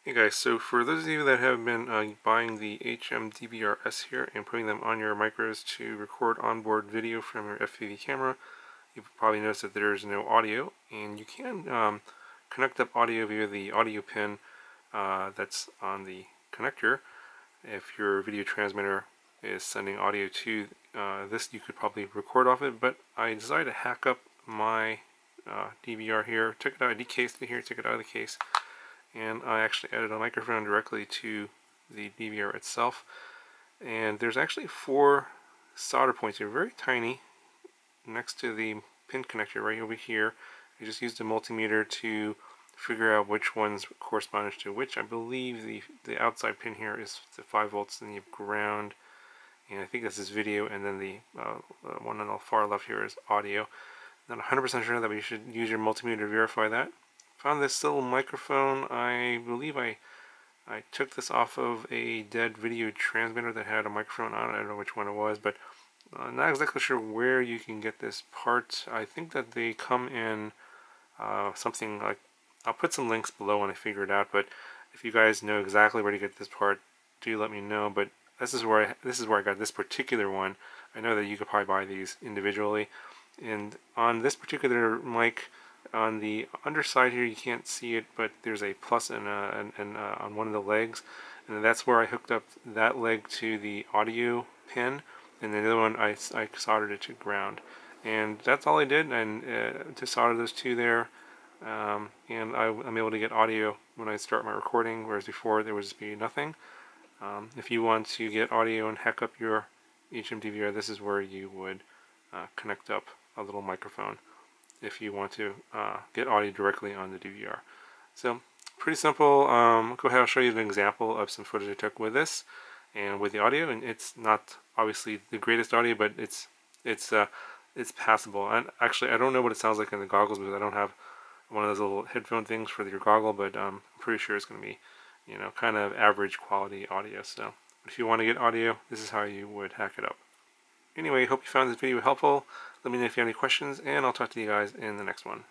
Hey guys, so for those of you that have been buying the HMDVR-S here and putting them on your micros to record onboard video from your FPV camera, you've probably noticed that there is no audio, and you can connect up audio via the audio pin that's on the connector. If your video transmitter is sending audio to this, you could probably record off it, but I decided to hack up my DVR here, took it out, I decased it here, took it out of the case, and I actually added a microphone directly to the DVR itself. And there's actually 4 solder points here, very tiny, next to the pin connector right over here. I just used a multimeter to figure out which ones correspond to which. I believe the outside pin here is the 5 volts, and you have ground, and I think this is video, and then the one on the far left here is audio. Not 100% sure that we should use your multimeter to verify that. Found this little microphone. I believe I took this off of a dead video transmitter that had a microphone on it. I don't know which one it was, but not exactly sure where you can get this part. I think that they come in something like, I'll put some links below when I figure it out, but if you guys know exactly where to get this part, do let me know. But this is where I got this particular one. I know that you could probably buy these individually, and on this particular mic, on the underside here, you can't see it, but there's a plus and on one of the legs, and that's where I hooked up that leg to the audio pin, and the other one I soldered it to ground. And that's all I did, and to solder those two there, and I'm able to get audio when I start my recording, whereas before there would just be nothing. If you want to get audio and hack up your HMDVR, this is where you would connect up a little microphone if you want to get audio directly on the DVR. So pretty simple. Go ahead, I'll show you an example of some footage I took with this and with the audio, and it's not obviously the greatest audio, but it's passable. And actually, I don't know what it sounds like in the goggles because I don't have one of those little headphone things for your goggle, but I'm pretty sure it's going to be, you know, kind of average quality audio. So if you want to get audio, this is how you would hack it up. Anyway, hope you found this video helpful. Let me know if you have any questions, and I'll talk to you guys in the next one.